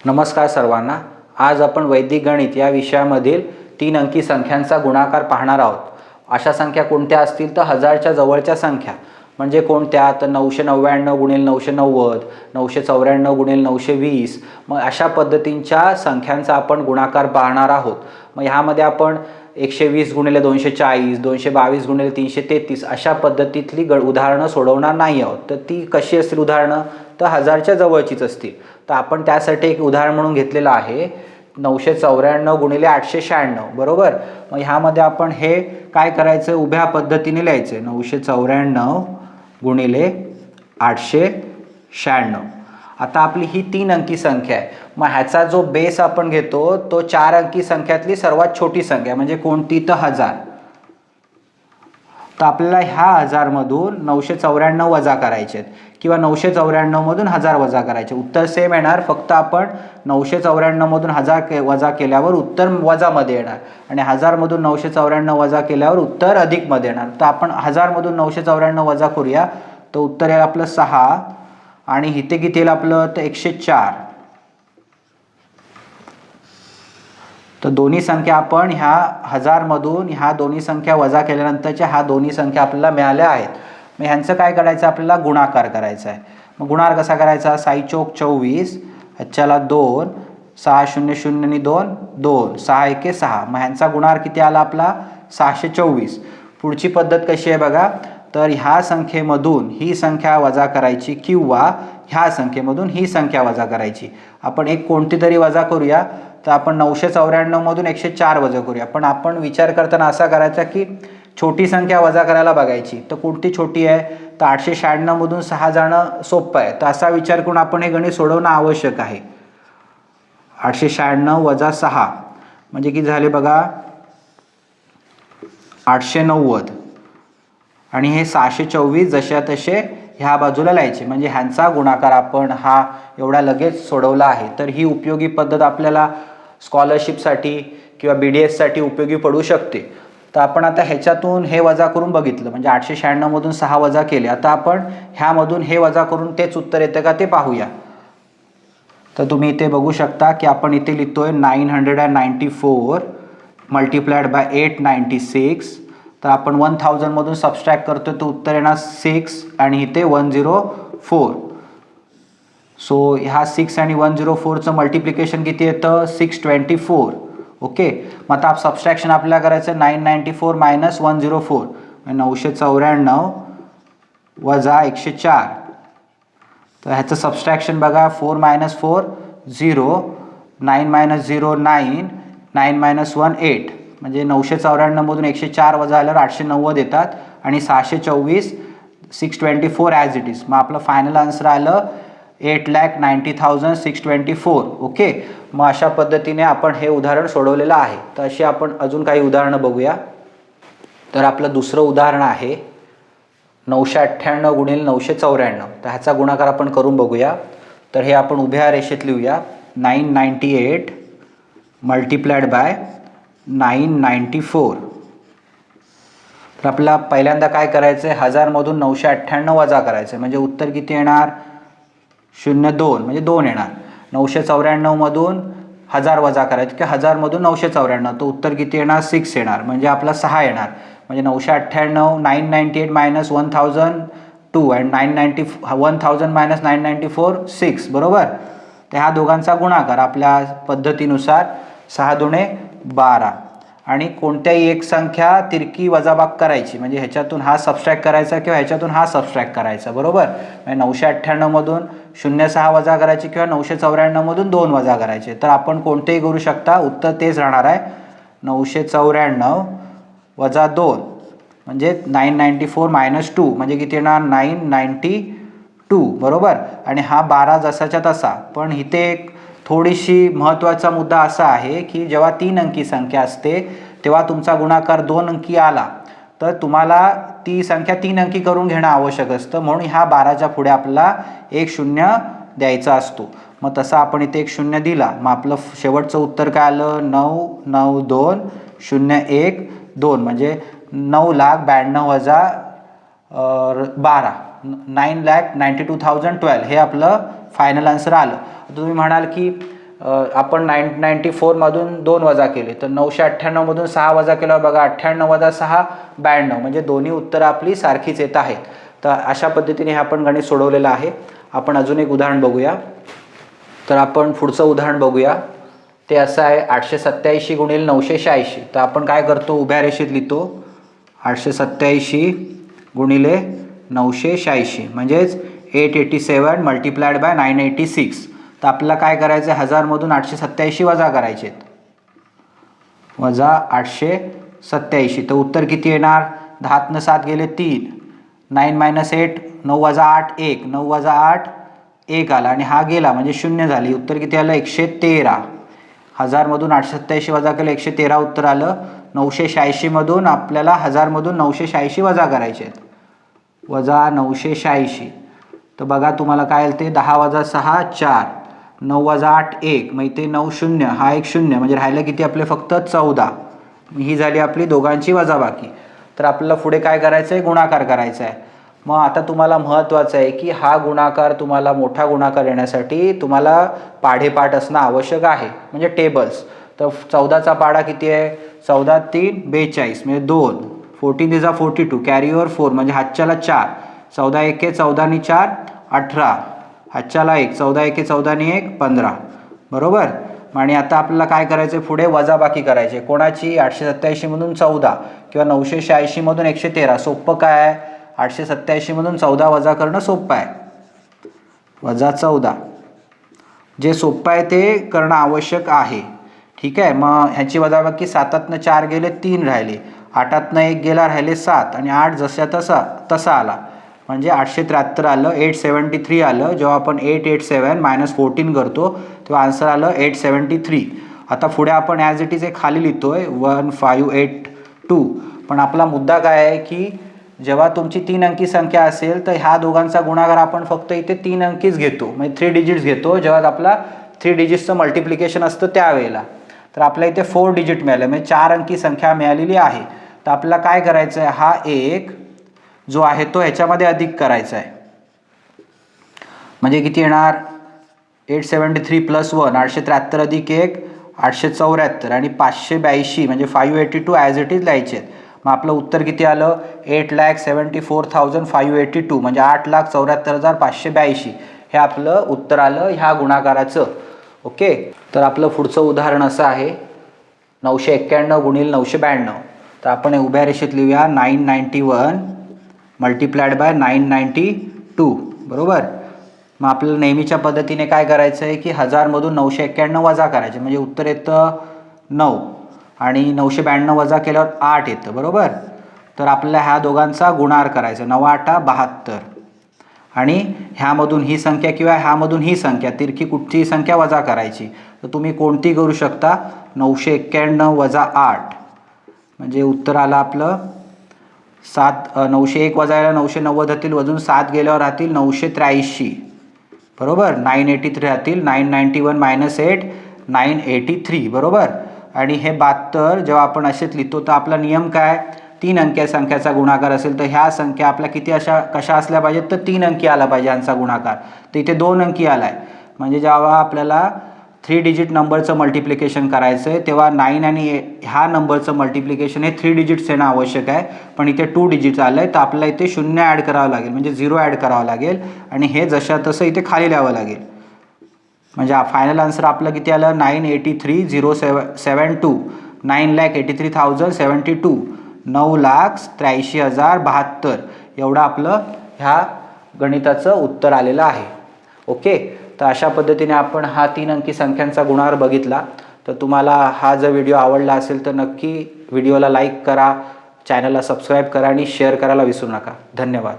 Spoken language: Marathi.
नमस्कार सर्वांना। आज आपण वैदिक गणित या विषयामधील 3 अंकी संख्यांचा गुणाकार पाहणार आहोत। अशा संख्या कोणत्या असतील तर हजारच्या जवळच्या संख्या म्हणजे कोणत्या तर 999 गुणिले 990, 994 गुणिले 920। मग अशा पद्धतींच्या संख्यांचा आपण गुणाकार पाहणार आहोत। मग ह्यामध्ये आपण 120 गुणिले 240, 222 गुणिले 333 अशा पद्धतीतली उदाहरणं सोडवणार नाही आहोत। तर ती कशी असतील उदाहरणं तर हजारच्या जवळचीच असतील। तर आपण त्यासाठी एक उदाहरण म्हणून घेतलेलं आहे 994 गुणिले 896 बरोबर। मग ह्यामध्ये आपण हे काय करायचं उभ्या पद्धतीने लिहायचं 994 गुणिले 896। आता आपली ही 3 अंकी संख्या आहे। मग ह्याचा जो बेस आपण घेतो तो 4 अंकी संख्यातली सर्वात छोटी संख्या म्हणजे कोणती तर 1000। तर आपल्याला ह्या 1000 मधून 994 वजा करायचे किंवा 994 मधून 1000 वजा करायचे। उत्तर सेम येणार, फक्त आपण 994 मधून 1000 वजा केल्यावर उत्तर वजा मध्ये येणार आणि 1000 मधून 994 वजा केल्यावर उत्तर अधिक मध्ये येणार। तर आपण 1000 मधून 994 वजा करूया तर उत्तर येईल आपलं 6 आणि इथे किती येईल आपलं तर 104। तर दोन्ही संख्या आपण ह्या 1000 मधून ह्या दोन्ही संख्या वजा केल्यानंतरच्या ह्या दोन्ही संख्या आपल्याला मिळाल्या आहेत। मग ह्यांचं काय करायचं आपल्याला गुणाकार करायचा आहे। मग गुणाकार कसा करायचा 6 चौक 24 ह्याच्याला 2 6 0 0 आणि 2 2 6 1 6। मग ह्यांचा गुणाकार किती आला आपला 624। पुढची पद्धत कशी आहे बघा, तर ह्या संख्येमधून ही संख्या वजा करायची किंवा ह्या संख्येमधून ही संख्या वजा करायची। आपण एक कोणती तरी वजा करूया तर आपण 994 मधून 104 वजा करूया। पण आपण विचार करताना असा करायचा की छोटी संख्या वजा करायला बघायची। तर कोणती छोटी आहे तर 896 मधून 6 जाणं सोपं आहे। तर असा विचार करून आपण हे गणित सोडवणं आवश्यक आहे। 896 वजा 6 म्हणजे किती झाले बघा 890 आणि हे 624 जशा तसे ह्या बाजूला लिहायचे म्हणजे ह्यांचा गुणाकार आपण हा एवढा लगेच सोडवला आहे। तर ही उपयोगी पद्धत आपल्याला स्कॉलरशिपसाठी किंवा BDS साठी उपयोगी पडू शकते। तर आपण आता ह्याच्यातून हे वजा करून बघितलं म्हणजे 896 मधून 6 वजा केले। आता आपण ह्यामधून हे वजा करून तेच उत्तर येतं का ते पाहूया। तर तुम्ही इथे बघू शकता की आपण इथे लिहितोय 994 मल्टिप्लाइड बाय 896। तर आपण 1000 मधून सबट्रॅक्ट करतोय तर उत्तर येणार 6 आणि इथे 104। सो ह्या 6 आणि 104चं मल्टिप्लिकेशन किती येतं 624। ओके, मग आता सबट्रॅक्शन आपल्याला करायचं 994 मायनस 104 994 वजा 104। तर ह्याचं सबट्रॅक्शन बघा 4 मायनस 4 0 9 मायनस 0 9 9 मायनस 1 8 म्हणजे 994 मधून 104 वजा आल्यावर 890 येतात आणि 624 624 ॲज इट इज। मग आपलं फायनल आन्सर आलं 8,90,624। ओके, मग अशा पद्धतीने आपण हे उदाहरण सोडवलेलं आहे। तर अशी आपण अजून काही उदाहरणं बघूया। तर आपलं दुसरं उदाहरण आहे 998 गुणिले 994। तर ह्याचा गुणाकार आपण करून बघूया। तर हे आपण उभ्या रेषेत लिहूया 998 मल्टिप्लाइड बाय 994। तर आपल्याला पहिल्यांदा काय करायचं आहे 1000 मधून 998 वजा करायचं म्हणजे उत्तर किती येणार 02 म्हणजे 2 येणार। 994 मधून 1000 वजा करायचं की 1000 मधून 994 तर उत्तर किती येणार 6 येणार म्हणजे आपला 6 येणार। म्हणजे 998 998 मायनस 1002 अँड 1000 मायनस 994 6 बरोबर। तर ह्या दोघांचा गुणाकार आपल्या पद्धतीनुसार 6 दुणे 12 आणि कोणत्याही एक संख्या तिरकी वजाबाकी करायची म्हणजे ह्याच्यातून हा सबट्रॅक्ट करायचा किंवा ह्याच्यातून हा सबट्रॅक्ट करायचा बरोबर। म्हणजे 998 मधून 06 वजा करायचे किंवा 994 मधून 2 वजा करायचे। तर आपण कोणतेही करू शकता, उत्तर तेच राहणार आहे 994 वजा 2 म्हणजे 994 मायनस 2 म्हणजे किती येणार 992 बरोबर। आणि हा 12 जसाच्या तसा। पण इथे एक थोडीशी महत्त्वाचा मुद्दा असा आहे की जेव्हा 3 अंकी संख्या असते तेव्हा तुमचा गुणाकार 2 अंकी आला तर तुम्हाला ती संख्या 3 अंकी करून घेणं आवश्यक असतं। म्हणून ह्या 12च्या पुढे आपल्याला एक 0 द्यायचा असतो। मग तसं आपण इथे एक 0 दिला मग आपलं शेवटचं उत्तर काय आलं 992,001,2 म्हणजे 9,92,000 वजा 12 9,92,012 हे आपलं फायनल आन्सर आलं। तुम्ही म्हणाल की आपण 994मधून 2 वजा केले तर 998मधून 6 वजा केल्यावर बघा 98 वजा 6 92, म्हणजे दोन्ही उत्तरं आपली सारखीच येत आहेत. तर अशा पद्धतीने हे आपण गणित सोडवलेलं आहे. आपण अजून एक उदाहरण बघूया. तर आपण पुढचं उदाहरण बघूया. ते असं आहे 887 गुणिले 986. तर आपण काय करतो, उभ्या रेषेत लिहितो 887 गुणिले 986 म्हणजेच 887 मल्टिप्लाइड बाय 986. तर आपल्याला काय करायचं आहे, 1000मधून 887 वजा करायचे आहेत, वजा 887. तर उत्तर किती येणार, 10तनं 7 गेले 3, 9 - 8 9 वजा 8 1, 9 वजा 8 1 आला आणि हा गेला म्हणजे 0 झाली. उत्तर किती आलं, 113. 1000मधून 887 वजा केलं 113 उत्तर आलं. 986मधून आपल्याला 1000मधून 986 वजा करायचे आहेत, वजा 986. तर बघा तुम्हाला काय आलं ते 10 वजा 6 4, 9 वजा 8 1, मग इथे 9 0, हा एक 0 म्हणजे राहिलं किती आपले फक्त 14. ही झाली आपली दोघांची वजाबाकी. तर आपल्याला पुढे काय करायचं आहे, गुणाकार करायचा आहे. मग आता तुम्हाला महत्त्वाचं आहे की हा गुणाकार तुम्हाला मोठा गुणाकार येण्यासाठी तुम्हाला पाढेपाठ असणं आवश्यक आहे, म्हणजे टेबल्स. तर 14चा पाढा किती आहे, 14 3 42 म्हणजे 2, 14 इज 42, कॅरी ओव्हर 4 म्हणजे हातच्याला 4, 14 1 14 आणि 4 18, हातच्याला 1, 14 1 14 आणि 1 15, बरोबर. आणि आता आपल्याला काय करायचं, पुढे वजाबाकी करायची. कोणाची, 887मधून 14 किंवा 986मधून 113. सोपं काय आहे, 887मधून 14 वजा करणं सोपं आहे, वजा 14. जे सोपं आहे ते करणं आवश्यक आहे, ठीक आहे. मग ह्याची वजाबाकी 7तनं 4 गेले 3 राहिले, 8तनं 1 गेला राहिले 7 आणि 8 जसा तसा आला म्हणजे 873 आलं, 873 आलं. जेव्हा आपण 887 - 14 करतो तेव्हा आन्सर आलं 873. आता पुढे आपण ॲज इट इज हे खाली लिहितोय 1582. पण आपला मुद्दा काय आहे की जेव्हा तुमची 3 अंकी संख्या असेल तर ह्या दोघांचा गुणाकार आपण फक्त इथे 3 अंकीच घेतो, म्हणजे 3 डिजिट्स घेतो. जेव्हा आपला 3 डिजिट्सचं मल्टिप्लिकेशन असतं त्यावेळेला. तर आपल्या इथे 4 डिजिट मिळालं, म्हणजे 4 अंकी संख्या मिळालेली आहे. तर आपल्याला काय करायचं आहे, हा एक जो आहे तो ह्याच्यामध्ये अधिक करायचा आहे, म्हणजे किती येणार, 873 + 1 873 अधिक 1 874 आणि 582 म्हणजे 582 ॲज इट इज लिहायचे आहेत. मग आपलं उत्तर किती आलं, 8,74,582 म्हणजे 8,74,582 हे आपलं उत्तर आलं ह्या गुणाकाराचं. ओके. तर आपलं पुढचं उदाहरण असं आहे 991 गुणिले 992. तर आपण उभ्या रेषेत लिहूया 991 मल्टिप्लाइड बाय 992, बरोबर. मग आपल्याला नेहमीच्या पद्धतीने काय करायचं आहे की 1000मधून 991 वजा करायचे, म्हणजे उत्तर येतं 9 आणि 992 वजा केल्यावर 8 येतं, बरोबर. तर आपल्याला ह्या दोघांचा गुणाकार करायचा, 9 8 72 आणि ह्यामधून ही संख्या किंवा ह्यामधून ही संख्या, तिरकी कुठचीही संख्या वजा करायची. तर तुम्ही कोणती करू शकता, 991 वजा 8 म्हणजे उत्तर आलं आपलं 7. 901 वजा 990 राहतील, अजून 7 गेल्यावर राहतील 983, बरोबर. 983 राहतील, 991 - 8 983, बरोबर. आणि हे 72 जेव्हा आपण असेच लिहितो तर आपला नियम काय, 3 अंकी संख्याचा गुणाकार असेल तर ह्या संख्या आपल्या किती कशा असल्या पाहिजेत, तर 3 अंकी आला पाहिजे यांचा गुणाकार. तर इथे 2 अंकी आला आहे, म्हणजे जेव्हा आपल्याला 3 डिजिट नंबरचं मल्टिप्लिकेशन करायचं आहे तेव्हा 9 आणि ह्या नंबरचं मल्टिप्लिकेशन हे 3 डिजिट्स येणं आवश्यक आहे. पण इथे 2 डिजिट्स आलं आहे तर आपल्याला इथे 0 ॲड करावं लागेल, म्हणजे 0 ॲड करावं लागेल आणि हे जशा तसं इथे खाली लिहावं लागेल. म्हणजे फायनल आन्सर आपलं किती आलं, 983,072 9,83,072 9,83,072 एवढं आपलं ह्या गणिताचं उत्तर आलेलं आहे. ओके. तर अशा पद्धतीने आपण हा 3 अंकी संख्यांचा गुणाकार बघितला. तर तुम्हाला हा जर व्हिडिओ आवडला असेल तर नक्की व्हिडिओला लाईक करा, चॅनलला सबस्क्राईब करा आणि शेअर करायला विसरू नका. धन्यवाद.